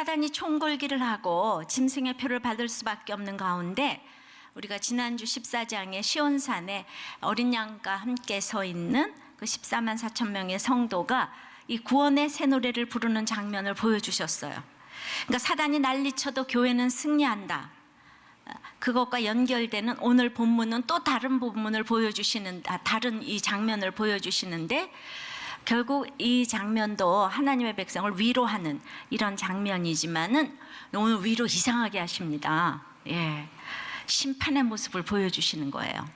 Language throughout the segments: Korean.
사단이 총궐기를 하고 짐승의 표를 받을 수밖에 없는 가운데 우리가 지난주 14장에 시온산에 어린 양과 함께 서 있는 그 14만 4천 명의 성도가 이 구원의 새 노래를 부르는 장면을 보여주셨어요. 그러니까 사단이 난리쳐도 교회는 승리한다. 그것과 연결되는 오늘 본문은 또 다른 본문을 보여주시는, 다른 이 장면을 보여주시는데 결국 이 장면도 하나님의 백성을 위로하는 이런 장면이지만은 오늘 위로 이상하게 하십니다. 예, 심판의 모습을 보여주시는 거예요.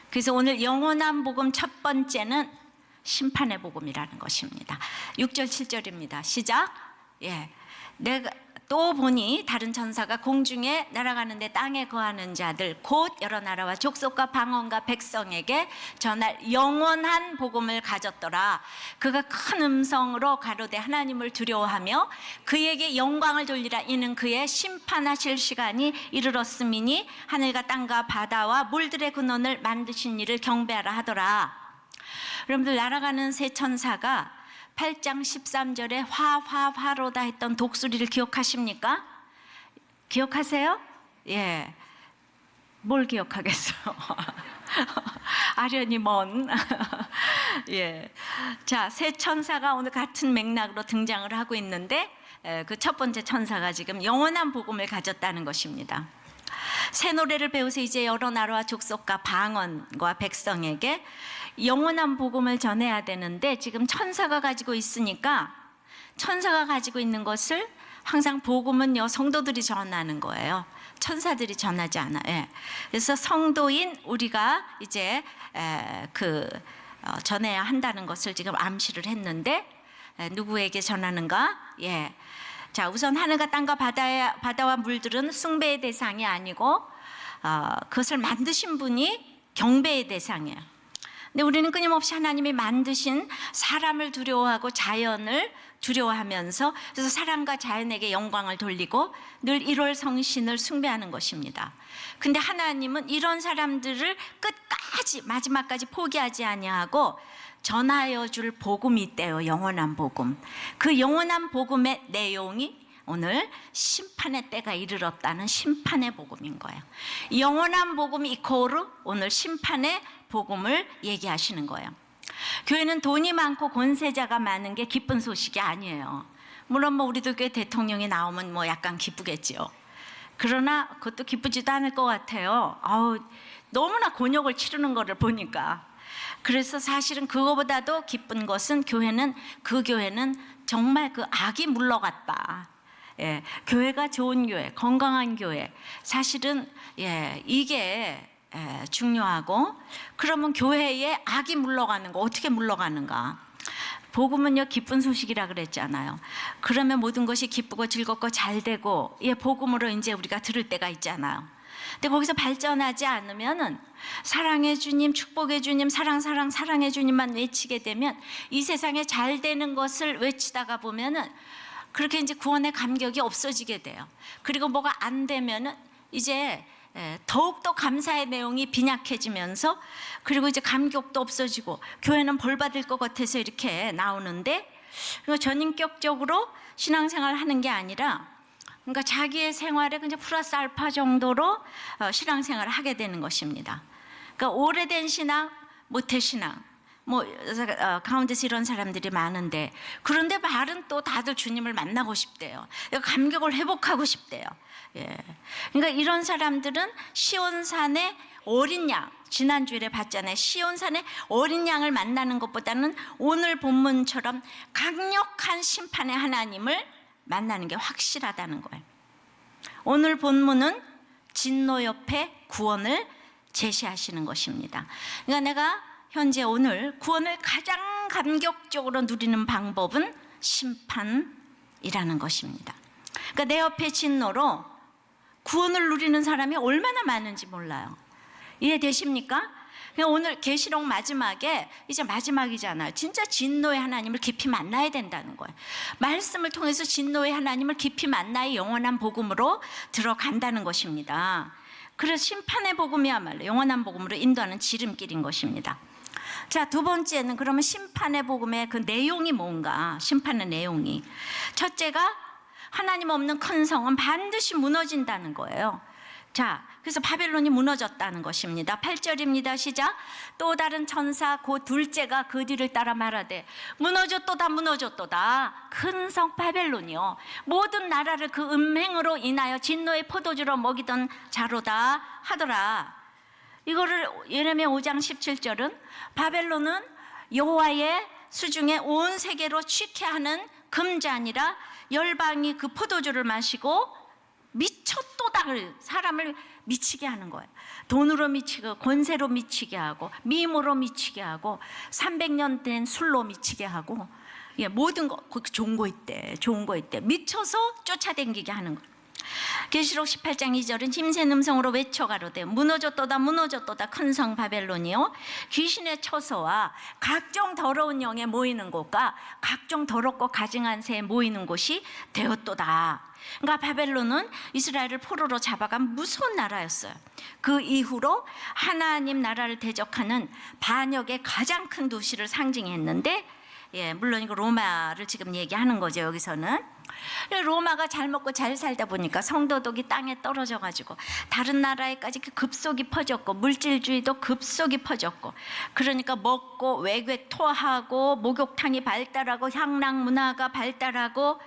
그래서 오늘 영원한 복음 첫 번째는 심판의 복음이라는 것입니다. 6절 7절입니다. 시작. 예, 내가 또 보니 다른 천사가 공중에 날아가는데 땅에 거하는 자들 곧 여러 나라와 족속과 방언과 백성에게 전할 영원한 복음을 가졌더라. 그가 큰 음성으로 가로되 하나님을 두려워하며 그에게 영광을 돌리라. 이는 그의 심판하실 시간이 이르렀음이니 하늘과 땅과 바다와 물들의 근원을 만드신 이를 경배하라 하더라. 여러분들, 날아가는 새 천사가 8장 13절에 화로다 했던 독수리를 기억하십니까? 기억하세요? 예. 뭘 기억하겠어요? 아련히 먼. 예. 자, 새 천사가 오늘 같은 맥락으로 등장을 하고 있는데 그 첫 번째 천사가 지금 영원한 복음을 가졌다는 것입니다. 새 노래를 배워서 이제 여러 나라와 족속과 방언과 백성에게 영원한 복음을 전해야 되는데 지금 천사가 가지고 있으니까 천사가 가지고 있는 것을 항상 복음은요 성도들이 전하는 거예요. 천사들이 전하지 않아요. 예. 그래서 성도인 우리가 이제 전해야 한다는 것을 지금 암시를 했는데 누구에게 전하는가? 예. 자, 우선 하늘과 땅과 바다와 물들은 숭배의 대상이 아니고 그것을 만드신 분이 경배의 대상이에요. 근데 우리는 끊임없이 하나님이 만드신 사람을 두려워하고 자연을 두려워하면서 그래서 사람과 자연에게 영광을 돌리고 늘 1월 성신을 숭배하는 것입니다. 근데 하나님은 이런 사람들을 끝까지 마지막까지 포기하지 아니하고 전하여 줄 복음이 있대요. 영원한 복음. 그 영원한 복음의 내용이 오늘 심판의 때가 이르렀다는 심판의 복음인 거예요. 영원한 복음 이코르 오늘 심판의 복음을 얘기하시는 거예요. 교회는 돈이 많고 권세자가 많은 게 기쁜 소식이 아니에요. 물론 우리도 교회 대통령이 나오면 약간 기쁘겠지요. 그러나 그것도 기쁘지도 않을 것 같아요. 너무나 곤욕을 치르는 거를 보니까. 그래서 사실은 그거보다도 기쁜 것은 그 교회는 정말 그 악이 물러갔다. 예, 교회가 좋은 교회, 건강한 교회. 사실은 이게 중요하고, 그러면 교회에 악이 물러가는 거 어떻게 물러가는가? 복음은요 기쁜 소식이라 그랬잖아요. 그러면 모든 것이 기쁘고 즐겁고 잘 되고 복음으로 이제 우리가 들을 때가 있잖아요. 근데 거기서 발전하지 않으면은 사랑의 주님, 축복의 주님, 사랑의 주님만 외치게 되면 이 세상에 잘 되는 것을 외치다가 보면은 그렇게 이제 구원의 감격이 없어지게 돼요. 그리고 뭐가 안 되면은 이제 더욱더 감사의 내용이 빈약해지면서 그리고 이제 감격도 없어지고 교회는 벌 받을 것 같아서 이렇게 나오는데 전인격적으로 신앙생활을 하는 게 아니라 그러니까 자기의 생활에 그냥 플러스 알파 정도로 신앙생활을 하게 되는 것입니다. 그러니까 오래된 신앙, 모태신앙 가운데서 이런 사람들이 많은데 그런데 말은 또 다들 주님을 만나고 싶대요. 감격을 회복하고 싶대요. 예. 그러니까 이런 사람들은 시온산의 어린 양, 지난주에 봤잖아요. 시온산의 어린 양을 만나는 것보다는 오늘 본문처럼 강력한 심판의 하나님을 만나는 게 확실하다는 거예요. 오늘 본문은 진노 옆에 구원을 제시하시는 것입니다. 그러니까 내가 현재 오늘 구원을 가장 감격적으로 누리는 방법은 심판이라는 것입니다. 그러니까 내 옆에 진노로 구원을 누리는 사람이 얼마나 많은지 몰라요. 이해되십니까? 오늘 계시록 마지막에 이제 마지막이잖아요. 진짜 진노의 하나님을 깊이 만나야 된다는 거예요. 말씀을 통해서 진노의 하나님을 깊이 만나야 영원한 복음으로 들어간다는 것입니다. 그래서 심판의 복음이야말로 영원한 복음으로 인도하는 지름길인 것입니다. 자, 두 번째는 그러면 심판의 복음의 그 내용이 뭔가? 심판의 내용이 첫째가 하나님 없는 큰 성은 반드시 무너진다는 거예요. 자, 그래서 바벨론이 무너졌다는 것입니다. 8절입니다. 시작. 또 다른 천사 곧 둘째가 그 뒤를 따라 말하되 무너졌도다 무너졌도다. 큰 성 바벨론이요 모든 나라를 그 음행으로 인하여 진노의 포도주로 먹이던 자로다 하더라. 이거를 예레미야 5장 17절은 바벨론은 여호와의 수중에 온 세계로 취케하는 금잔이라 열방이 그 포도주를 마시고 미쳤도다. 사람을 미치게 하는 거예요. 돈으로 미치고 권세로 미치게 하고 미모로 미치게 하고 300년 된 술로 미치게 하고 모든 거 좋은 거 있대 미쳐서 쫓아다니게 하는 거예요. 계시록 18장 2절은 힘센 음성으로 외쳐가로되 무너졌도다 무너졌도다 큰 성 바벨론이요 귀신의 처소와 각종 더러운 영에 모이는 곳과 각종 더럽고 가증한 새에 모이는 곳이 되었도다. 그러니까 바벨론은 이스라엘을 포로로 잡아간 무서운 나라였어요. 그 이후로 하나님 나라를 대적하는 반역의 가장 큰 도시를 상징했는데, 물론 이거 로마를 지금 얘기하는 거죠. 여기서는 로마가 잘 먹고 잘 살다 보니까 성도덕이 땅에 떨어져 가지고 다른 나라에까지 급속히 퍼졌고 물질주의도 급속히 퍼졌고, 그러니까 먹고 외괴 토하고 목욕탕이 발달하고 향락 문화가 발달하고,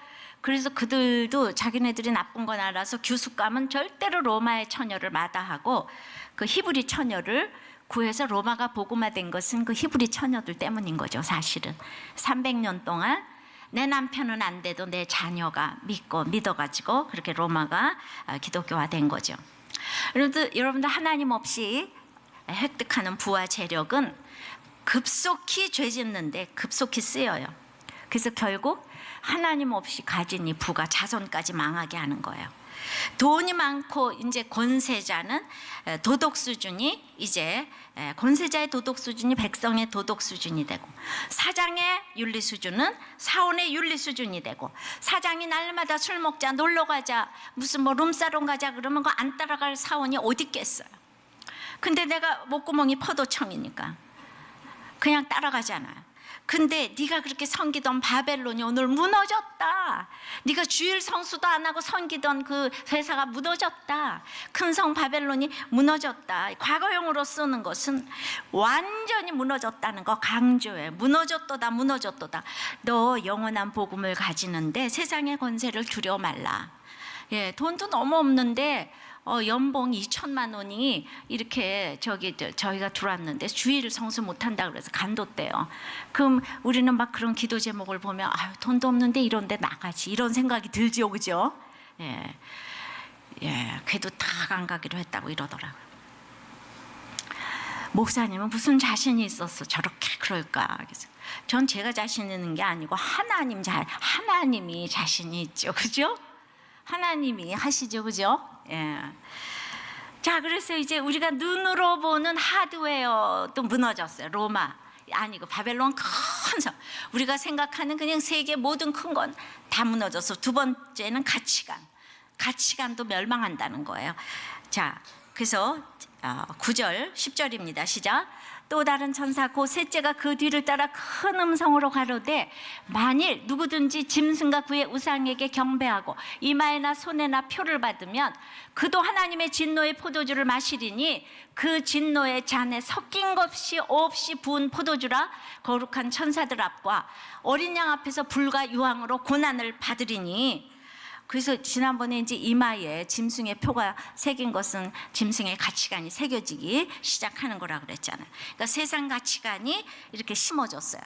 그래서 그들도 자기네들이 나쁜 건 알아서 규숙감은 절대로 로마의 처녀를 마다하고 그 히브리 처녀를 구해서 로마가 복음화된 것은 그 히브리 처녀들 때문인 거죠. 사실은 300년 동안 내 남편은 안 돼도 내 자녀가 믿어가지고 그렇게 로마가 기독교화된 거죠. 여러분들 하나님 없이 획득하는 부와 재력은 급속히 죄 짓는데 급속히 쓰여요. 그래서 결국 하나님 없이 가진 이 부가 자손까지 망하게 하는 거예요. 돈이 많고 이제 권세자는 도덕 수준이 이제 권세자의 도덕 수준이 백성의 도덕 수준이 되고, 사장의 윤리 수준은 사원의 윤리 수준이 되고, 사장이 날마다 술 먹자 놀러 가자 무슨 뭐 룸사롱 가자 그러면 그거 안 따라갈 사원이 어디 있겠어요. 근데 내가 목구멍이 포도청이니까 그냥 따라가잖아요. 근데 네가 그렇게 섬기던 바벨론이 오늘 무너졌다. 네가 주일 성수도 안 하고 섬기던 그 회사가 무너졌다. 큰 성 바벨론이 무너졌다. 과거형으로 쓰는 것은 완전히 무너졌다는 거 강조해. 무너졌도다 무너졌도다. 너 영원한 복음을 가지는데 세상의 권세를 두려워 말라. 돈도 너무 없는데 연봉 2천만 원이 이렇게 저희가 들어왔는데 주일을 성수 못한다 그래서 간뒀대요. 그럼 우리는 막 그런 기도 제목을 보면 아유 돈도 없는데 이런 데 나가지 이런 생각이 들지요, 그죠? 걔도 다 안 가기로 했다고 이러더라고요. 목사님은 무슨 자신이 있었어 저렇게 그럴까? 그래서 전 제가 자신 있는 게 아니고 하나님이 자신이 있죠, 그죠? 하나님이 하시죠, 그죠? 자, 그래서 이제 우리가 눈으로 보는 하드웨어도 무너졌어요. 로마 아니고 바벨론 큰 성. 우리가 생각하는 그냥 세계 모든 큰 건 다 무너져서, 두 번째는 가치관도 멸망한다는 거예요. 자, 그래서 9절 10절입니다. 시작. 또 다른 천사 곧 셋째가 그 뒤를 따라 큰 음성으로 가로되 만일 누구든지 짐승과 그의 우상에게 경배하고 이마에나 손에나 표를 받으면 그도 하나님의 진노의 포도주를 마시리니 그 진노의 잔에 섞인 것이 없이 부은 포도주라 거룩한 천사들 앞과 어린 양 앞에서 불과 유황으로 고난을 받으리니. 그래서 지난번에 이제 이마에 짐승의 표가 새긴 것은 짐승의 가치관이 새겨지기 시작하는 거라 그랬잖아요. 그러니까 세상 가치관이 이렇게 심어졌어요.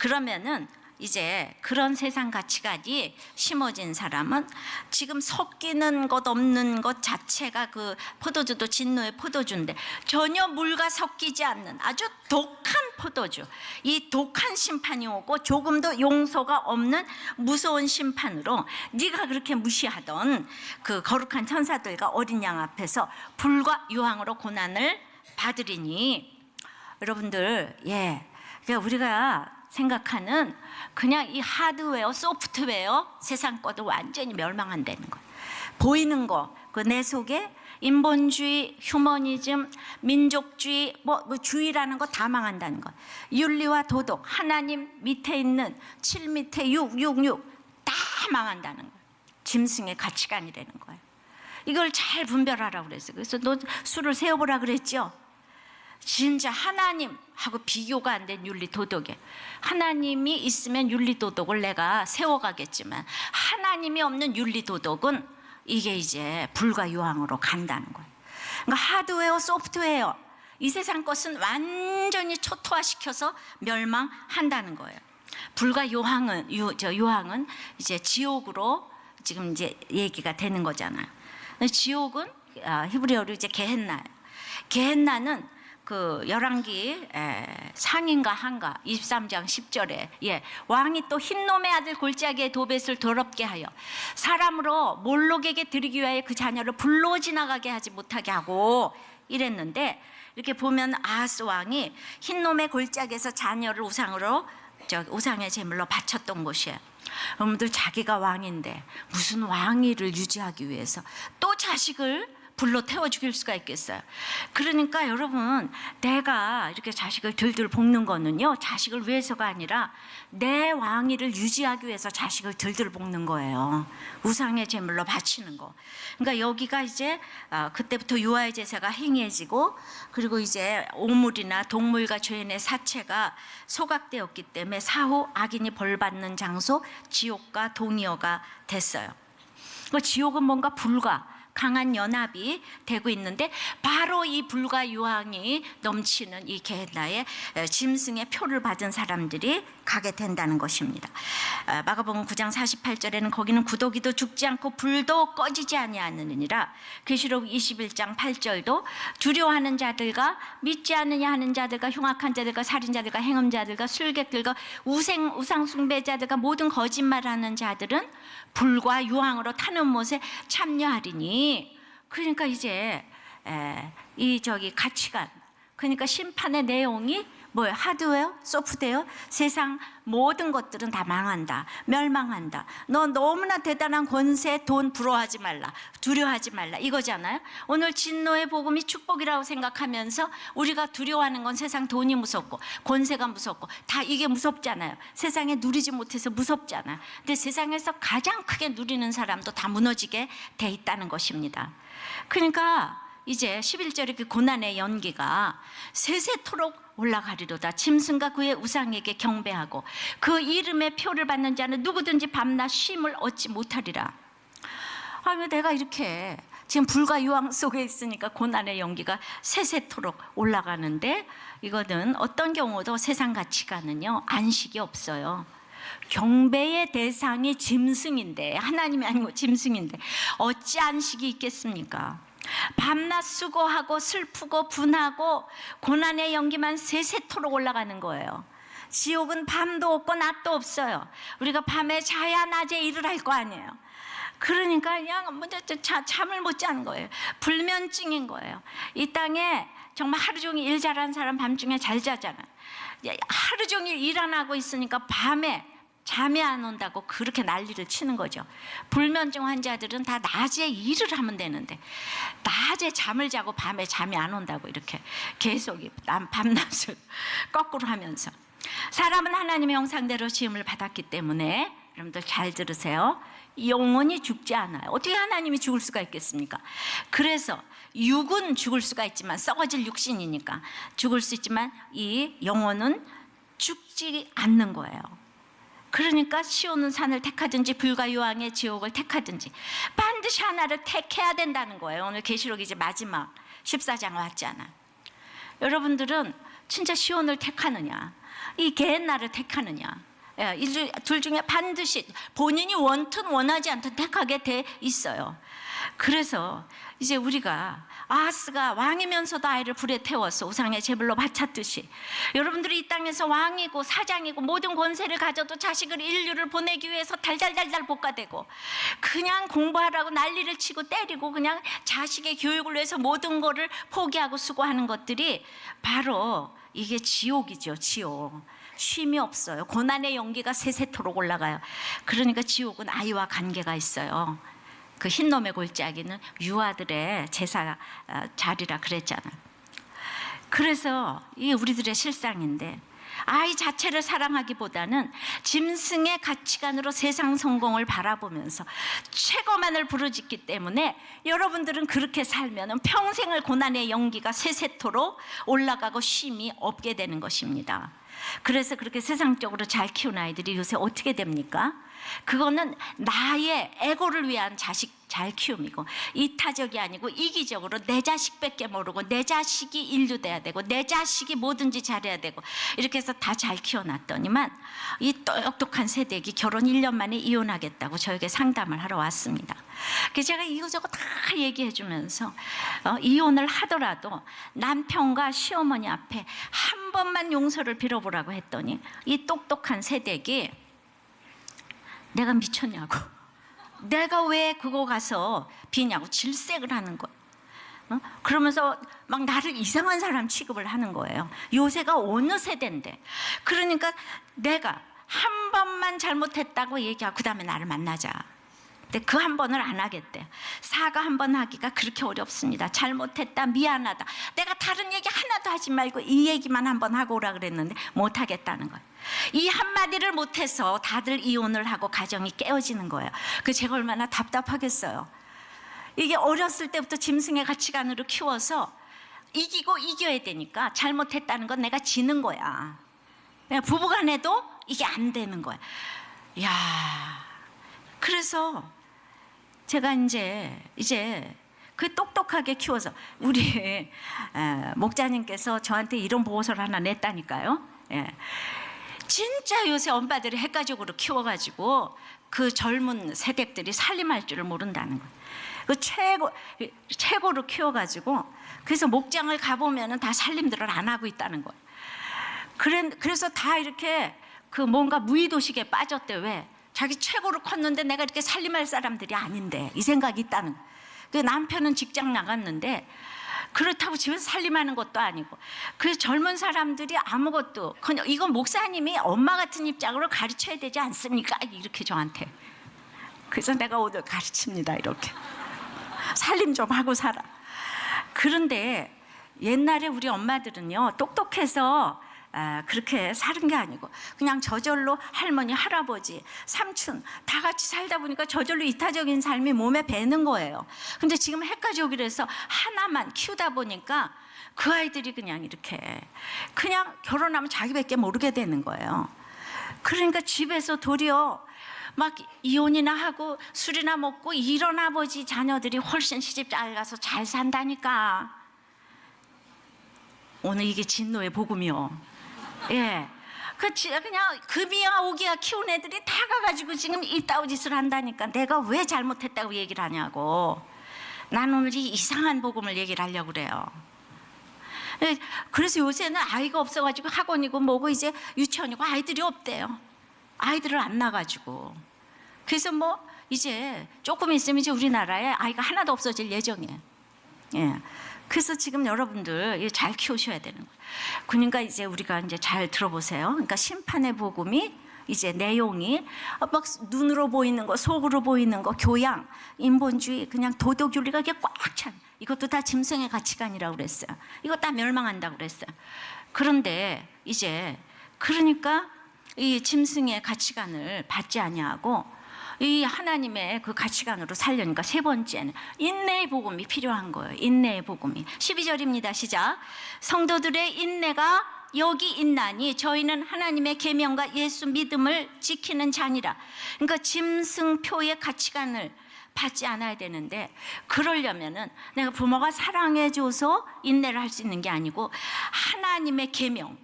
그러면은 이제 그런 세상 가치관이 심어진 사람은 지금 섞이는 것 없는 것 자체가 그 포도주도 진노의 포도주인데 전혀 물과 섞이지 않는 아주 독한 포도주, 이 독한 심판이 오고 조금도 용서가 없는 무서운 심판으로 네가 그렇게 무시하던 그 거룩한 천사들과 어린 양 앞에서 불과 유황으로 고난을 받으리니. 여러분들, 그러니까 우리가 생각하는 그냥 이 하드웨어, 소프트웨어 세상 것도 완전히 멸망한다는 거예요. 보이는 거, 그 내 속에 인본주의, 휴머니즘, 민족주의, 뭐 주의라는 거 다 망한다는 거예요. 윤리와 도덕, 하나님 밑에 있는 7 밑에 6, 6, 6 다 망한다는 거예요. 짐승의 가치관이라는 거예요. 이걸 잘 분별하라고 그랬어요. 그래서 너 수를 세워보라 그랬죠. 진짜 하나님하고 비교가 안 된 윤리 도덕에, 하나님이 있으면 윤리 도덕을 내가 세워가겠지만 하나님이 없는 윤리 도덕은 이게 이제 불가유황으로 간다는 거예요. 그러니까 하드웨어, 소프트웨어, 이 세상 것은 완전히 초토화시켜서 멸망한다는 거예요. 불가유황은 유황은 이제 지옥으로 지금 이제 얘기가 되는 거잖아요. 지옥은 히브리어로 이제 게헨나예요. 게헨나는 그 열왕기 상인가 한가 23장 10절에 왕이 또 흰놈의 아들 골짜기의 도벳을 더럽게 하여 사람으로 몰록에게 드리기 위하여 그 자녀를 불로 지나가게 하지 못하게 하고 이랬는데, 이렇게 보면 아하스 왕이 흰놈의 골짜기에서 자녀를 우상의 제물로 바쳤던 곳이에요. 여러분들, 자기가 왕인데 무슨 왕위를 유지하기 위해서 또 자식을 불로 태워 죽일 수가 있겠어요. 그러니까 여러분, 내가 이렇게 자식을 들들 볶는 거는요, 자식을 위해서가 아니라 내 왕위를 유지하기 위해서 자식을 들들 볶는 거예요. 우상의 제물로 바치는 거. 그러니까 여기가 이제 그때부터 유아의 제사가 행해지고, 그리고 이제 오물이나 동물과 죄인의 사체가 소각되었기 때문에 사후 악인이 벌받는 장소 지옥과 동의어가 됐어요. 지옥은 뭔가 불과 강한 연합이 되고 있는데, 바로 이 불과 유황이 넘치는 이 게헨나에 짐승의 표를 받은 사람들이 가게 된다는 것입니다. 마가복음 9장 48절에는 거기는 구더기도 죽지 않고 불도 꺼지지 아니하느니라. 계시록 21장 8절도 두려워하는 자들과 믿지 않느냐 하는 자들과 흉악한 자들과 살인자들과 행음자들과 술객들과 우상 숭배자들과 모든 거짓말하는 자들은 불과 유황으로 타는 못에 참여하리니. 그러니까 이제 가치관, 그러니까 심판의 내용이 뭐예요? 하드웨어, 소프트웨어, 세상 모든 것들은 다 망한다, 멸망한다. 너 너무나 대단한 권세, 돈 부러워하지 말라, 두려워하지 말라, 이거잖아요. 오늘 진노의 복음이 축복이라고 생각하면서 우리가 두려워하는 건 세상 돈이 무섭고 권세가 무섭고 다 이게 무섭잖아요. 세상에 누리지 못해서 무섭잖아요. 근데 세상에서 가장 크게 누리는 사람도 다 무너지게 돼 있다는 것입니다. 그러니까 이제 11절의 그 고난의 연기가 세세토록 올라가리로다. 짐승과 그의 우상에게 경배하고 그 이름의 표를 받는 자는 누구든지 밤낮 쉼을 얻지 못하리라. 왜 내가 이렇게 지금 불과 유황 속에 있으니까 고난의 연기가 세세토록 올라가는데, 이거는 어떤 경우도 세상 가치관은요, 안식이 없어요. 경배의 대상이 짐승인데, 하나님이 아니고 짐승인데 어찌 안식이 있겠습니까? 밤낮 수고하고 슬프고 분하고 고난의 연기만 세세토록 올라가는 거예요. 지옥은 밤도 없고 낮도 없어요. 우리가 밤에 자야 낮에 일을 할 거 아니에요. 그러니까 그냥 잠을 못 자는 거예요. 불면증인 거예요. 이 땅에 정말 하루 종일 일 잘하는 사람 밤중에 잘 자잖아. 하루 종일 일 안 하고 있으니까 밤에 잠이 안 온다고 그렇게 난리를 치는 거죠. 불면증 환자들은 다 낮에 일을 하면 되는데 낮에 잠을 자고 밤에 잠이 안 온다고 이렇게 계속 밤낮을 거꾸로 하면서. 사람은 하나님의 형상대로 지음을 받았기 때문에, 여러분들 잘 들으세요, 영원히 죽지 않아요. 어떻게 하나님이 죽을 수가 있겠습니까? 그래서 육은 죽을 수가 있지만, 썩어질 육신이니까 죽을 수 있지만 이 영혼은 죽지 않는 거예요. 그러니까 시온은 산을 택하든지 불과 유황의 지옥을 택하든지 반드시 하나를 택해야 된다는 거예요. 오늘 계시록 이제 마지막 14장 왔잖아. 여러분들은 진짜 시온을 택하느냐, 이 게헨나를 택하느냐, 이 둘 중에 반드시 본인이 원튼 원하지 않든 택하게 돼 있어요. 그래서 이제 우리가 아하스가 왕이면서도 아이를 불에 태워서 우상의 제물로 바쳤듯이, 여러분들이 이 땅에서 왕이고 사장이고 모든 권세를 가져도 자식을 인류를 보내기 위해서 달달달달 볶아대고 그냥 공부하라고 난리를 치고 때리고 그냥 자식의 교육을 위해서 모든 거를 포기하고 수고하는 것들이 바로 이게 지옥이죠. 지옥. 쉼이 없어요. 고난의 연기가 세세토록 올라가요. 그러니까 지옥은 아이와 관계가 있어요. 그 흰놈의 골짜기는 유아들의 제사 자리라 그랬잖아요. 그래서 이게 우리들의 실상인데, 아이 자체를 사랑하기보다는 짐승의 가치관으로 세상 성공을 바라보면서 최고만을 부르짖기 때문에 여러분들은 그렇게 살면 평생을 고난의 연기가 세세토록 올라가고 쉼이 없게 되는 것입니다. 그래서 그렇게 세상적으로 잘 키운 아이들이 요새 어떻게 됩니까? 그거는 나의 에고를 위한 자식 잘 키움이고, 이타적이 아니고 이기적으로 내 자식밖에 모르고 내 자식이 인류돼야 되고 내 자식이 뭐든지 잘해야 되고, 이렇게 해서 다 잘 키워놨더니만 이 똑똑한 세대기 결혼 1년 만에 이혼하겠다고 저에게 상담을 하러 왔습니다. 그래서 제가 이거저거 다 얘기해 주면서 이혼을 하더라도 남편과 시어머니 앞에 한 번만 용서를 빌어보라고 했더니 이 똑똑한 세대기 내가 미쳤냐고, 내가 왜 그거 가서 비냐고 질색을 하는 거예요. 그러면서 막 나를 이상한 사람 취급을 하는 거예요. 요새가 어느 세대인데. 그러니까 내가 한 번만 잘못했다고 얘기하고 그 다음에 나를 만나자. 근데 그 한 번을 안 하겠대. 사과 한 번 하기가 그렇게 어렵습니다. 잘못했다, 미안하다. 내가 다른 얘기 하나도 하지 말고 이 얘기만 한 번 하고 오라 그랬는데 못 하겠다는 거예요. 이 한마디를 못해서 다들 이혼을 하고 가정이 깨어지는 거예요. 그 제가 얼마나 답답하겠어요. 이게 어렸을 때부터 짐승의 가치관으로 키워서 이기고 이겨야 되니까 잘못했다는 건 내가 지는 거야. 부부간에도 이게 안 되는 거야. 야, 그래서 제가 이제 그 똑똑하게 키워서 우리 목자님께서 저한테 이런 보고서를 하나 냈다니까요. 예. 진짜 요새 엄마들이 핵가족으로 키워가지고 그 젊은 세댁들이 살림할 줄을 모른다는 거예요. 그 최고로 키워가지고 그래서 목장을 가보면은 다 살림들을 안 하고 있다는 거예요. 그래서 다 이렇게 그 뭔가 무의도식에 빠졌대. 왜? 자기 최고로 컸는데 내가 이렇게 살림할 사람들이 아닌데, 이 생각이 있다는 거예요. 그 남편은 직장 나갔는데 그렇다고 집에서 살림하는 것도 아니고, 그 젊은 사람들이 아무것도, 그냥 이건 목사님이 엄마 같은 입장으로 가르쳐야 되지 않습니까? 이렇게 저한테. 그래서 내가 오늘 가르칩니다. 이렇게 살림 좀 하고 살아. 그런데 옛날에 우리 엄마들은요, 똑똑해서 그렇게 사는 게 아니고 그냥 저절로 할머니, 할아버지, 삼촌 다 같이 살다 보니까 저절로 이타적인 삶이 몸에 배는 거예요. 근데 지금 핵가족이라서 하나만 키우다 보니까 그 아이들이 그냥 이렇게 그냥 결혼하면 자기밖에 모르게 되는 거예요. 그러니까 집에서 도리어 막 이혼이나 하고 술이나 먹고 이런 아버지 자녀들이 훨씬 시집 잘 가서 잘 산다니까. 오늘 이게 진노의 복음이요. 예, 그냥 금이야 오기야 키운 애들이 다 가가지고 지금 이따위 짓을 한다니까. 내가 왜 잘못했다고 얘기를 하냐고. 난 오늘 이 이상한 복음을 얘기를 하려고 그래요. 그래서 요새는 아이가 없어가지고 학원이고 뭐고 이제 유치원이고 아이들이 없대요. 아이들을 안 낳아가지고. 그래서 뭐 이제 조금 있으면 이제 우리나라에 아이가 하나도 없어질 예정이에요. 예. 그래서 지금 여러분들 잘 키우셔야 되는 거예요. 그러니까 이제 우리가 이제 잘 들어보세요. 그러니까 심판의 복음이 이제 내용이 막 눈으로 보이는 거, 속으로 보이는 거, 교양, 인본주의, 그냥 도덕윤리가 이게 꽉 찬. 이것도 다 짐승의 가치관이라고 그랬어요. 이거 다 멸망한다고 그랬어요. 그런데 이제 그러니까 이 짐승의 가치관을 받지 아니하고 이 하나님의 그 가치관으로 살려니까 세 번째는 인내의 복음이 필요한 거예요. 인내의 복음이. 12절입니다. 시작. 성도들의 인내가 여기 있나니 저희는 하나님의 계명과 예수 믿음을 지키는 자니라. 그러니까 짐승표의 가치관을 받지 않아야 되는데, 그러려면은 내가 부모가 사랑해줘서 인내를 할 수 있는 게 아니고 하나님의 계명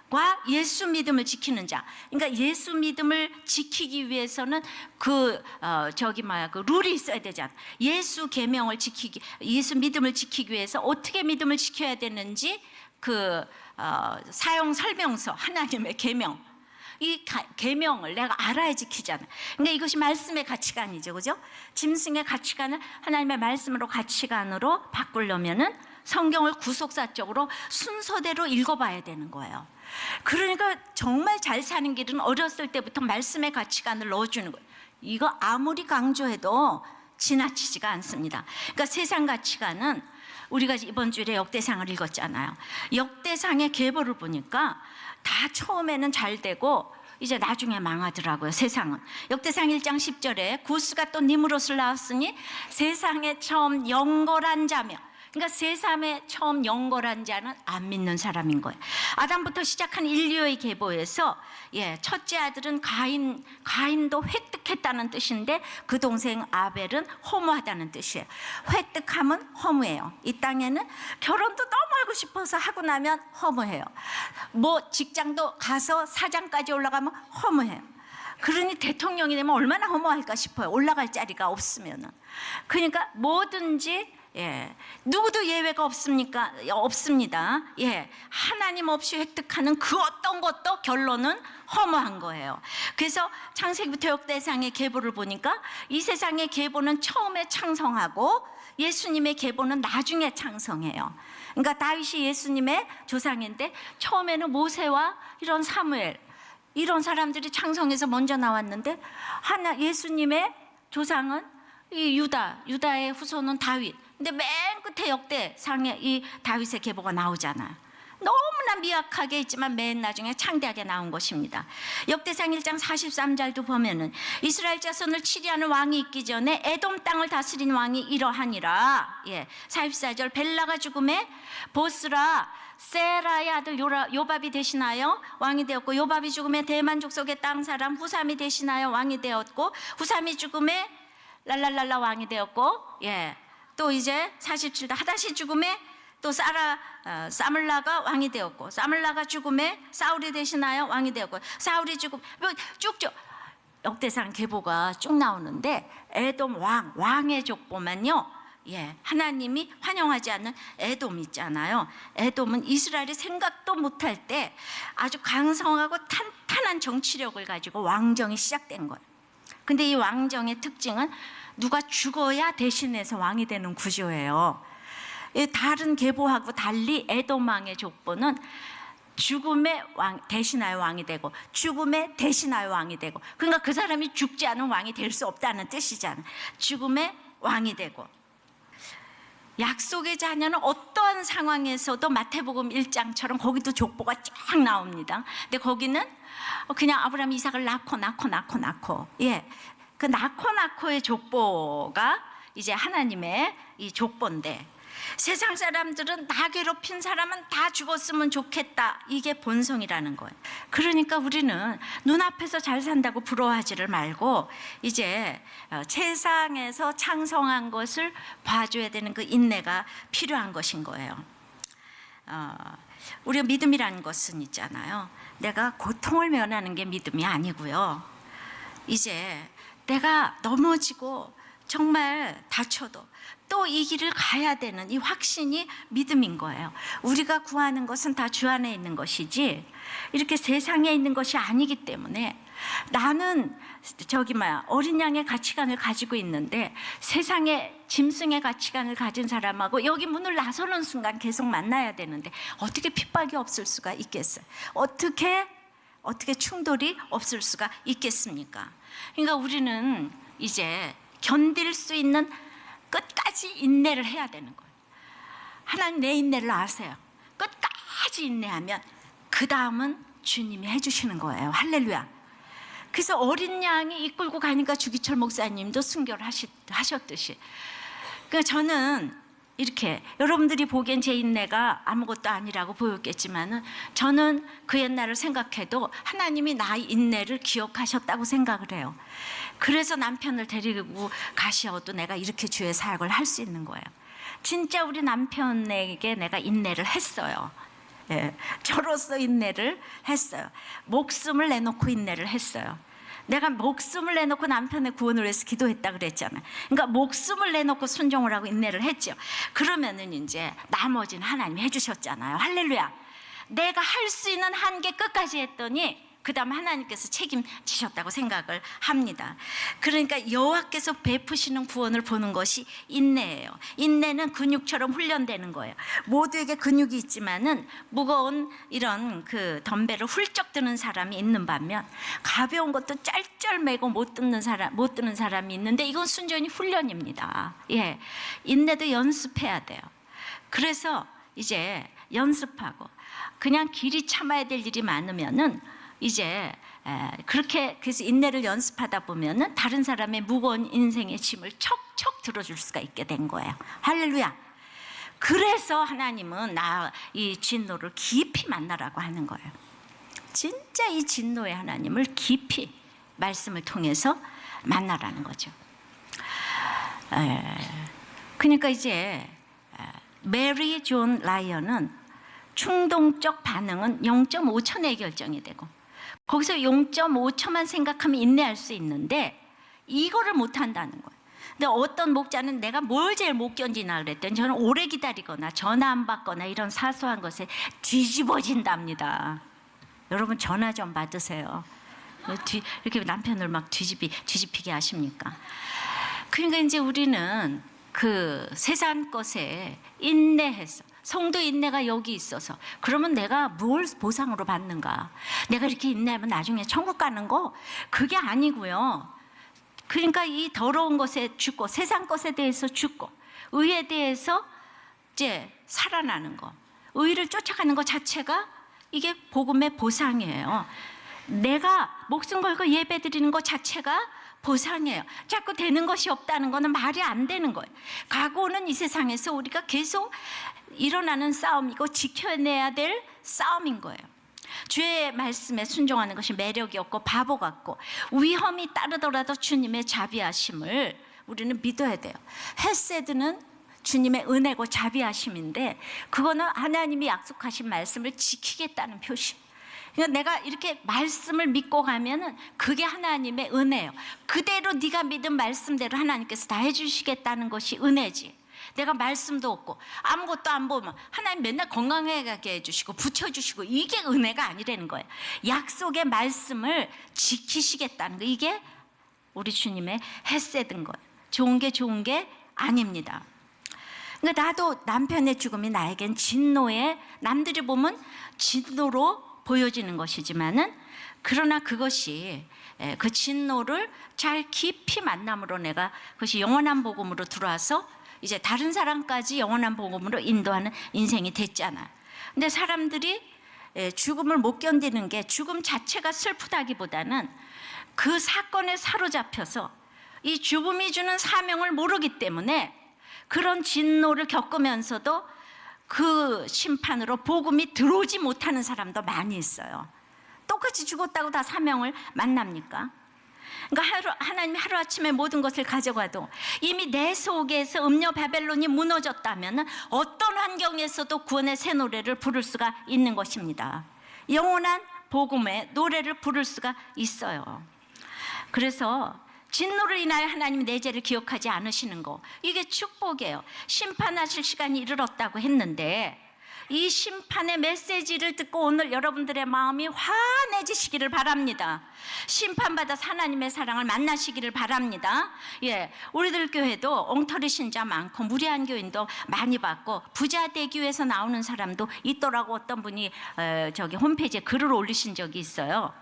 과 예수 믿음을 지키는 자. 그러니까 예수 믿음을 지키기 위해서는 그 룰이 있어야 되잖아. 예수 계명을 지키기, 예수 믿음을 지키기 위해서 어떻게 믿음을 지켜야 되는지 사용 설명서, 하나님의 계명, 이 계명을 내가 알아야 지키잖아. 그러니까 이것이 말씀의 가치관이죠, 그죠? 짐승의 가치관을 하나님의 말씀으로 가치관으로 바꾸려면은 성경을 구속사적으로 순서대로 읽어봐야 되는 거예요. 그러니까 정말 잘 사는 길은 어렸을 때부터 말씀의 가치관을 넣어주는 거예요. 이거 아무리 강조해도 지나치지가 않습니다. 그러니까 세상 가치관은 우리가 이번 주일에 역대상을 읽었잖아요. 역대상의 계보를 보니까 다 처음에는 잘 되고 이제 나중에 망하더라고요. 세상은. 역대상 1장 10절에 구스가 또 니므롯을 낳았으니 세상에 처음 영걸한 자며, 그러니까 세상에 처음 영걸한 자는 안 믿는 사람인 거예요. 아담부터 시작한 인류의 계보에서 첫째 아들은 가인도 획득했다는 뜻인데 그 동생 아벨은 허무하다는 뜻이에요. 획득하면 허무해요. 이 땅에는 결혼도 너무 하고 싶어서 하고 나면 허무해요. 뭐 직장도 가서 사장까지 올라가면 허무해요. 그러니 대통령이 되면 얼마나 허무할까 싶어요. 올라갈 자리가 없으면은. 그러니까 뭐든지 누구도 예외가 없습니까? 없습니다. 하나님 없이 획득하는 그 어떤 것도 결론은 허무한 거예요. 그래서 창세기부터 역대상의 계보를 보니까 이 세상의 계보는 처음에 창성하고 예수님의 계보는 나중에 창성해요. 그러니까 다윗이 예수님의 조상인데 처음에는 모세와 이런 사무엘 이런 사람들이 창성해서 먼저 나왔는데 예수님의 조상은 이 유다의 후손은 다윗. 근데 맨 끝에 역대상에 이 다윗의 계보가 나오잖아요. 너무나 미약하게 있지만 맨 나중에 창대하게 나온 것입니다. 역대상 1장 43절도 보면은 이스라엘 자손을 치리하는 왕이 있기 전에 에돔 땅을 다스린 왕이 이러하니라. 44절 벨라가 죽음에 보스라 세라의 아들 요밥이 대신하여 왕이 되었고, 요밥이 죽음에 대만 족속의 땅 사람 후삼이 대신하여 왕이 되었고, 후삼이 죽음에 랄랄랄라 왕이 되었고, 또 이제 47절 하다시 죽음에 또 사물라가 왕이 되었고, 사물라가 죽음에 사울이 대신하여 왕이 되었고, 사울이 죽음, 쭉쭉 역대상 계보가 쭉 나오는데 에돔 왕의 족보만요, 하나님이 환영하지 않는 에돔 있잖아요. 에돔은 이스라엘이 생각도 못할 때 아주 강성하고 탄탄한 정치력을 가지고 왕정이 시작된 거예요. 근데 이 왕정의 특징은 누가 죽어야 대신해서 왕이 되는 구조예요. 다른 계보하고 달리 에돔 왕의 족보는 죽음에 대신하여 왕이 되고, 죽음에 대신하여 왕이 되고, 그러니까 그 사람이 죽지 않은 왕이 될 수 없다는 뜻이잖아요. 죽음에 왕이 되고, 약속의 자녀는 어떠한 상황에서도 마태복음 1장처럼 거기도 족보가 쫙 나옵니다. 근데 거기는 그냥 아브라함 이삭을 낳고 그 낳고의 족보가 이제 하나님의 이 족보인데, 세상 사람들은 나 괴롭힌 사람은 다 죽었으면 좋겠다, 이게 본성이라는 거예요. 그러니까 우리는 눈앞에서 잘 산다고 부러워하지를 말고 이제 세상에서 창성한 것을 봐줘야 되는 그 인내가 필요한 것인 거예요. 우리가 믿음이라는 것은 있잖아요, 내가 고통을 면하는 게 믿음이 아니고요, 이제 내가 넘어지고 정말 다쳐도 또 이 길을 가야 되는 이 확신이 믿음인 거예요. 우리가 구하는 것은 다 주 안에 있는 것이지 이렇게 세상에 있는 것이 아니기 때문에, 나는 어린 양의 가치관을 가지고 있는데 세상의 짐승의 가치관을 가진 사람하고 여기 문을 나서는 순간 계속 만나야 되는데 어떻게 핍박이 없을 수가 있겠어요? 어떻게 충돌이 없을 수가 있겠습니까? 그러니까 우리는 이제 견딜 수 있는 끝까지 인내를 해야 되는 거예요. 하나님 내 인내를 아세요. 끝까지 인내하면 그 다음은 주님이 해주시는 거예요. 할렐루야. 그래서 어린 양이 이끌고 가니까 주기철 목사님도 순교를 하셨듯이, 그러니까 저는 이렇게 여러분들이 보기엔 제 인내가 아무것도 아니라고 보였겠지만은 저는 그 옛날을 생각해도 하나님이 나의 인내를 기억하셨다고 생각을 해요. 그래서 남편을 데리고 가셔도 내가 이렇게 주의 사역을 할 수 있는 거예요. 진짜 우리 남편에게 내가 인내를 했어요. 저로서 인내를 했어요. 목숨을 내놓고 인내를 했어요. 내가 목숨을 내놓고 남편의 구원을 위해서 기도했다 그랬잖아요. 그러니까 목숨을 내놓고 순종을 하고 인내를 했죠. 그러면은 이제 나머지는 하나님이 해주셨잖아요. 할렐루야. 내가 할 수 있는 한계 끝까지 했더니 그 다음 하나님께서 책임지셨다고 생각을 합니다. 그러니까 여호와께서 베푸시는 구원을 보는 것이 인내예요. 인내는 근육처럼 훈련되는 거예요. 모두에게 근육이 있지만은 무거운 이런 그 덤벨을 훌쩍 드는 사람이 있는 반면 가벼운 것도 짤짤매고 못 드는 사람이 있는데, 이건 순전히 훈련입니다. 인내도 연습해야 돼요. 그래서 이제 연습하고 그냥 길이 참아야 될 일이 많으면은 이제 그렇게 그래서 인내를 연습하다 보면은 다른 사람의 무거운 인생의 짐을 척척 들어줄 수가 있게 된 거예요. 할렐루야. 그래서 하나님은 나 이 진노를 깊이 만나라고 하는 거예요. 진짜 이 진노의 하나님을 깊이 말씀을 통해서 만나라는 거죠. 그러니까 이제 메리 존 라이언은 충동적 반응은 0.5초내에 결정이 되고 거기서 0.5초만 생각하면 인내할 수 있는데 이거를 못 한다는 거예요. 근데 어떤 목자는 내가 뭘 제일 못 견디나 그랬더니 저는 오래 기다리거나 전화 안 받거나 이런 사소한 것에 뒤집어진답니다. 여러분 전화 좀 받으세요. 이렇게 남편을 막 뒤집히게 하십니까? 그러니까 이제 우리는 그 세상 것에 인내해서 성도 인내가 여기 있어서 그러면 내가 뭘 보상으로 받는가? 내가 이렇게 인내하면 나중에 천국 가는 거? 그게 아니고요. 그러니까 이 더러운 것에 죽고 세상 것에 대해서 죽고 의에 대해서 이제 살아나는 거, 의를 쫓아가는 것 자체가 이게 복음의 보상이에요. 내가 목숨 걸고 예배드리는 것 자체가 보상이에요. 자꾸 되는 것이 없다는 것은 말이 안 되는 거예요. 각오는 이 세상에서 우리가 계속 일어나는 싸움이고 지켜내야 될 싸움인 거예요. 주의 말씀에 순종하는 것이 매력이 없고 바보 같고 위험이 따르더라도 주님의 자비하심을 우리는 믿어야 돼요. 헤세드는 주님의 은혜고 자비하심인데 그거는 하나님이 약속하신 말씀을 지키겠다는 표시. 그러니까 내가 이렇게 말씀을 믿고 가면은 그게 하나님의 은혜예요. 그대로 네가 믿은 말씀대로 하나님께서 다 해주시겠다는 것이 은혜지. 내가 말씀도 없고 아무것도 안 보면 하나님 맨날 건강하게 해주시고 붙여주시고 이게 은혜가 아니라는 거예요. 약속의 말씀을 지키시겠다는 거, 이게 우리 주님의 헤세드인 거예요. 좋은 게 아닙니다. 그러니까 나도 남편의 죽음이 나에겐 진노에, 남들이 보면 진노로 보여지는 것이지만은 그러나 그것이 그 진노를 잘 깊이 만남으로 내가 그것이 영원한 복음으로 들어와서 이제 다른 사람까지 영원한 복음으로 인도하는 인생이 됐잖아. 근데 사람들이 죽음을 못 견디는 게 죽음 자체가 슬프다기보다는 그 사건에 사로잡혀서 이 죽음이 주는 사명을 모르기 때문에 그런 진노를 겪으면서도 그 심판으로 복음이 들어오지 못하는 사람도 많이 있어요. 똑같이 죽었다고 다 사명을 만납니까? 그러니까 하나님이 하루아침에 모든 것을 가져가도 이미 내 속에서 음녀 바벨론이 무너졌다면 어떤 환경에서도 구원의 새 노래를 부를 수가 있는 것입니다. 영원한 복음의 노래를 부를 수가 있어요. 그래서 진노를 인하여 하나님이 내 죄를 기억하지 않으시는 거, 이게 축복이에요. 심판하실 시간이 이르렀다고 했는데 이 심판의 메시지를 듣고 오늘 여러분들의 마음이 환해지시기를 바랍니다. 심판받아서 하나님의 사랑을 만나시기를 바랍니다. 예, 우리들 교회도 엉터리 신자 많고 무리한 교인도 많이 받고 부자 되기 위해서 나오는 사람도 있더라고. 어떤 분이 저기 홈페이지에 글을 올리신 적이 있어요.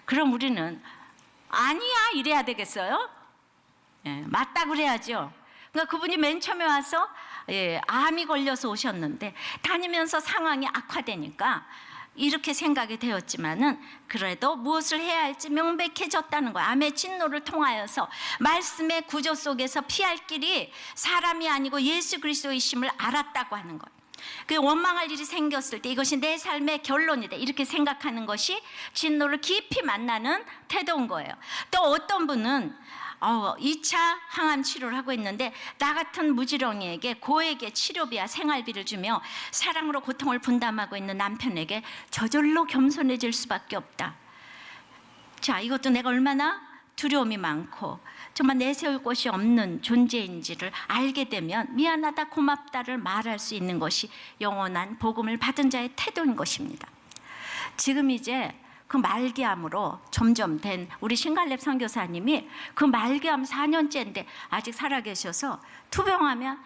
그럼 우리는 아니야 이래야 되겠어요? 예, 맞다 그래야죠. 그러니까 그분이 맨 처음에 와서 암이 걸려서 오셨는데 다니면서 상황이 악화되니까 이렇게 생각이 되었지만은 그래도 무엇을 해야 할지 명백해졌다는 거예요. 암의 진노를 통하여서 말씀의 구조 속에서 피할 길이 사람이 아니고 예수 그리스도이심을 알았다고 하는 거예요. 그 원망할 일이 생겼을 때 이것이 내 삶의 결론이다 이렇게 생각하는 것이 진노를 깊이 만나는 태도인 거예요. 또 어떤 분은 2차 항암 치료를 하고 있는데 나 같은 무지렁이에게 고액의 치료비와 생활비를 주며 사랑으로 고통을 분담하고 있는 남편에게 저절로 겸손해질 수밖에 없다. 자, 이것도 내가 얼마나 두려움이 많고 정말 내세울 곳이 없는 존재인지를 알게 되면 미안하다 고맙다를 말할 수 있는 것이 영원한 복음을 받은 자의 태도인 것입니다. 지금 이제 그 말기암으로 점점 된 우리 신갈렙 선교사님이 그 말기암 4년째인데 아직 살아계셔서 투병하면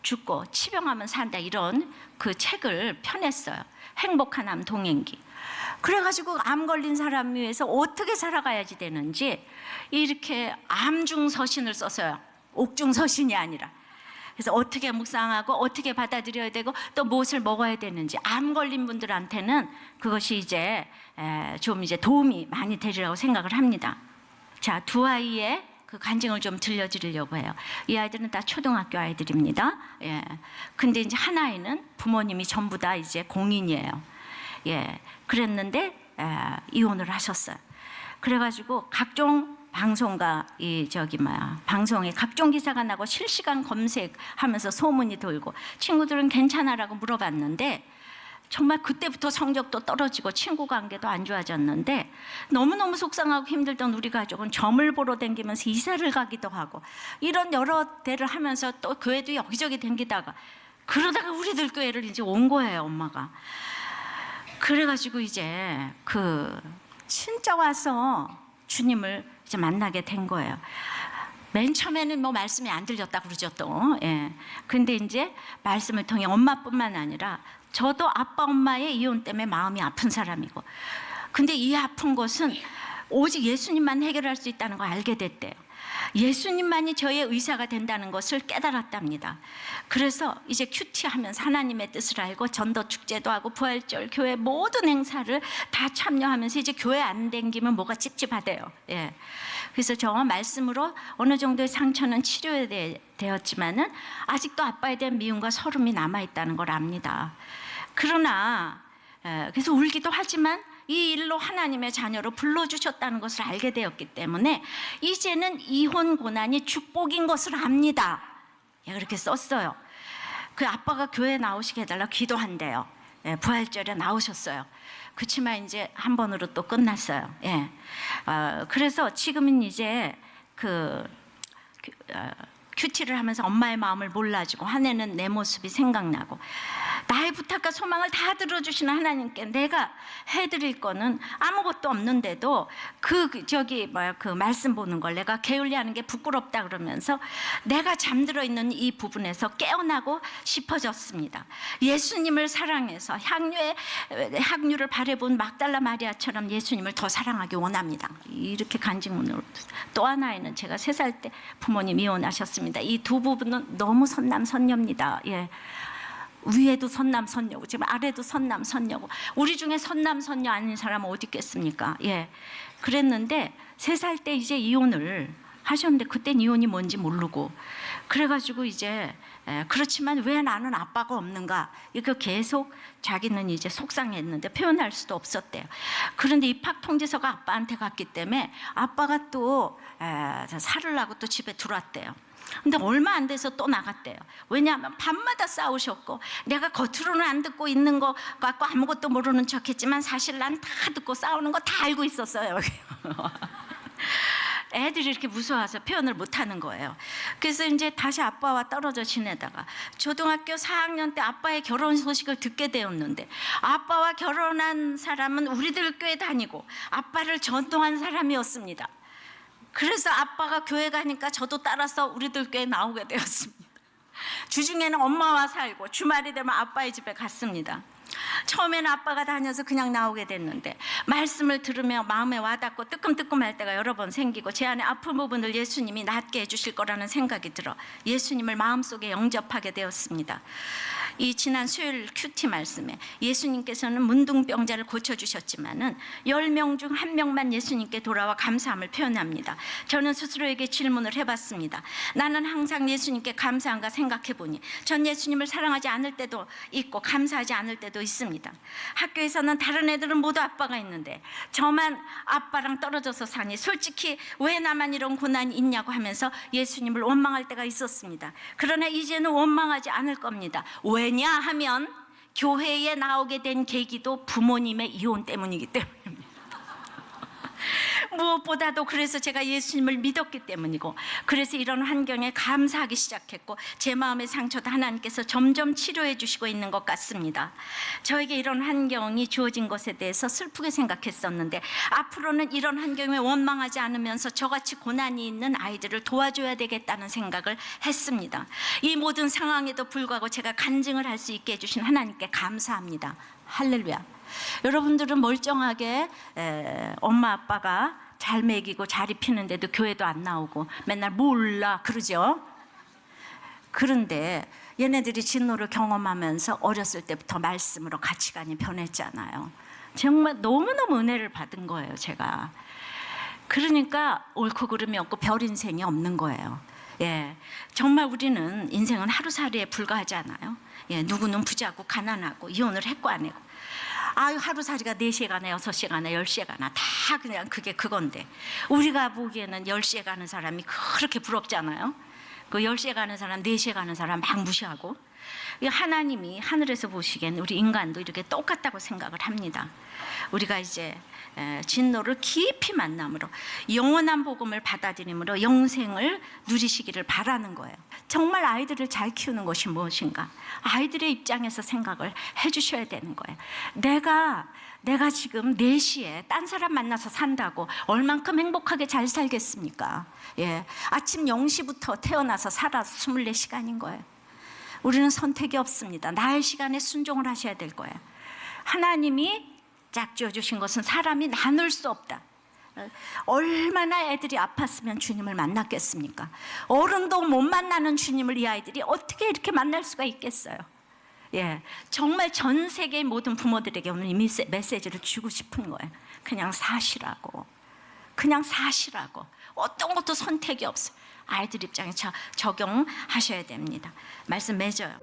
죽고 치병하면 산다 이런 그 책을 펴냈어요. 행복한 암 동행기. 그래가지고 암 걸린 사람 위해서 어떻게 살아가야지 되는지 이렇게 암중서신을 썼어요. 옥중서신이 아니라. 그래서 어떻게 묵상하고 어떻게 받아들여야 되고 또 무엇을 먹어야 되는지 암 걸린 분들한테는 그것이 이제 좀 이제 도움이 많이 되리라고 생각을 합니다. 자, 두 아이의 그 간증을 좀 들려드리려고 해요. 이 아이들은 다 초등학교 아이들입니다. 예. 근데 이제 한 아이는 부모님이 전부 다 이제 공인이에요. 예. 그랬는데 이혼을 하셨어요. 그래가지고 각종 방송과 방송에 각종 기사가 나고 실시간 검색하면서 소문이 돌고 친구들은 괜찮아라고 물어봤는데 정말 그때부터 성적도 떨어지고 친구 관계도 안 좋아졌는데 너무너무 속상하고 힘들던 우리 가족은 점을 보러 다니면서 이사를 가기도 하고 이런 여러 대를 하면서 또 교회도 여기저기 다니다가 그러다가 우리들 교회를 이제 온 거예요, 엄마가. 그래가지고 이제 진짜 와서 주님을 이제 만나게 된 거예요. 맨 처음에는 뭐 말씀이 안 들렸다 그러죠 또. 예. 근데 이제 말씀을 통해 엄마뿐만 아니라 저도 아빠 엄마의 이혼 때문에 마음이 아픈 사람이고, 근데 이 아픈 것은 오직 예수님만 해결할 수 있다는 걸 알게 됐대요. 예수님만이 저의 의사가 된다는 것을 깨달았답니다. 그래서 이제 큐티하면서 하나님의 뜻을 알고 전도 축제도 하고 부활절 교회 모든 행사를 다 참여하면서 이제 교회 안 댕기면 뭐가 찝찝하대요. 예. 그래서 저 말씀으로 어느 정도의 상처는 치료되었지만은 아직도 아빠에 대한 미움과 서름이 남아 있다는 걸 압니다. 그러나 그래서 울기도 하지만 이 일로 하나님의 자녀로 불러주셨다는 것을 알게 되었기 때문에 이제는 이혼 고난이 축복인 것을 압니다. 그렇게 썼어요. 그 아빠가 교회에 나오시게 해달라 기도한대요. 부활절에 나오셨어요. 그렇지만 이제 한 번으로 또 끝났어요. 그래서 지금은 이제 큐티를 하면서 엄마의 마음을 몰라주고 화내는 내 모습이 생각나고 나의 부탁과 소망을 다 들어주시는 하나님께 내가 해드릴 거는 아무것도 없는데도 그 말씀 보는 걸 내가 게을리하는 게 부끄럽다 그러면서 내가 잠들어 있는 이 부분에서 깨어나고 싶어졌습니다. 예수님을 사랑해서 향유를 바라본 막달라 마리아처럼 예수님을 더 사랑하기 원합니다. 이렇게 간증문으로. 또 하나에는 제가 3살 때 부모님 이혼하셨습니다. 이 두 부분은 너무 선남선녀입니다. 예. 위에도 선남선녀고 지금 아래도 선남선녀고 우리 중에 선남선녀 아닌 사람은 어디 있겠습니까? 예. 그랬는데 3살 때 이제 이혼을 하셨는데 그땐 이혼이 뭔지 모르고 그래가지고 이제 그렇지만 왜 나는 아빠가 없는가 이거 계속 자기는 이제 속상했는데 표현할 수도 없었대요. 그런데 입학 통지서가 아빠한테 갔기 때문에 아빠가 또 살으려고 또 집에 들어왔대요. 근데 얼마 안 돼서 또 나갔대요. 왜냐하면 밤마다 싸우셨고 내가 겉으로는 안 듣고 있는 거 같고 아무것도 모르는 척했지만 사실 난 다 듣고 싸우는 거 다 알고 있었어요. 애들이 이렇게 무서워서 표현을 못하는 거예요. 그래서 이제 다시 아빠와 떨어져 지내다가 초등학교 4학년 때 아빠의 결혼 소식을 듣게 되었는데 아빠와 결혼한 사람은 우리들 교회 다니고 아빠를 전도한 사람이었습니다. 그래서 아빠가 교회 가니까 저도 따라서 우리들 교회 나오게 되었습니다. 주중에는 엄마와 살고 주말이 되면 아빠의 집에 갔습니다. 처음에는 아빠가 다녀서 그냥 나오게 됐는데 말씀을 들으며 마음에 와닿고 뜨끔뜨끔할 때가 여러 번 생기고 제 안에 아픈 부분을 예수님이 낫게 해주실 거라는 생각이 들어 예수님을 마음속에 영접하게 되었습니다. 이 지난 수요일 큐티 말씀에 예수님께서는 문둥병자를 고쳐주셨지만은 10명 중 1명만 예수님께 돌아와 감사함을 표현합니다. 저는 스스로에게 질문을 해봤습니다. 나는 항상 예수님께 감사한가 생각해보니 전 예수님을 사랑하지 않을 때도 있고 감사하지 않을 때도 있습니다. 학교에서는 다른 애들은 모두 아빠가 있는데 저만 아빠랑 떨어져서 사니 솔직히 왜 나만 이런 고난이 있냐고 하면서 예수님을 원망할 때가 있었습니다. 그러나 이제는 원망하지 않을 겁니다. 왜냐하면 교회에 나오게 된 계기도 부모님의 이혼 때문이기 때문입니다. 무엇보다도 그래서 제가 예수님을 믿었기 때문이고 그래서 이런 환경에 감사하기 시작했고 제 마음의 상처도 하나님께서 점점 치료해 주시고 있는 것 같습니다. 저에게 이런 환경이 주어진 것에 대해서 슬프게 생각했었는데 앞으로는 이런 환경에 원망하지 않으면서 저같이 고난이 있는 아이들을 도와줘야 되겠다는 생각을 했습니다. 이 모든 상황에도 불구하고 제가 간증을 할 수 있게 해주신 하나님께 감사합니다. 할렐루야. 여러분들은 멀쩡하게 엄마 아빠가 잘 먹이고 잘 입히는데도 교회도 안 나오고 맨날 몰라 그러죠. 그런데 얘네들이 진노를 경험하면서 어렸을 때부터 말씀으로 가치관이 변했잖아요. 정말 너무너무 은혜를 받은 거예요, 제가. 그러니까 옳고 그름이 없고 별 인생이 없는 거예요. 예, 정말 우리는 인생은 하루살이에 불과하지 않아요? 예, 누구는 부자고 가난하고 이혼을 했고 안 했고, 아유 하루살이가 4시에 가나 6시에 가나 10시에 가나 다 그냥 그게 그건데, 우리가 보기에는 10시에 가는 사람이 그렇게 부럽지 않아요? 그 10시에 가는 사람, 4시에 가는 사람 막 무시하고. 하나님이 하늘에서 보시기엔 우리 인간도 이렇게 똑같다고 생각을 합니다. 우리가 이제 진노를 깊이 만남으로 영원한 복음을 받아들임으로 영생을 누리시기를 바라는 거예요. 정말 아이들을 잘 키우는 것이 무엇인가? 아이들의 입장에서 생각을 해주셔야 되는 거예요. 내가 지금 4시에 딴 사람 만나서 산다고 얼만큼 행복하게 잘 살겠습니까? 예, 아침 0시부터 태어나서 살아서 24시간인 거예요. 우리는 선택이 없습니다. 나의 시간에 순종을 하셔야 될 거예요. 하나님이 짝지어 주신 것은 사람이 나눌 수 없다. 얼마나 애들이 아팠으면 주님을 만났겠습니까? 어른도 못 만나는 주님을 이 아이들이 어떻게 이렇게 만날 수가 있겠어요? 예, 정말 전 세계의 모든 부모들에게 오늘 이 메시지를 주고 싶은 거예요. 그냥 사시라고. 그냥 사시라고. 어떤 것도 선택이 없어요. 아이들 입장에 적용하셔야 됩니다. 말씀 맺어요.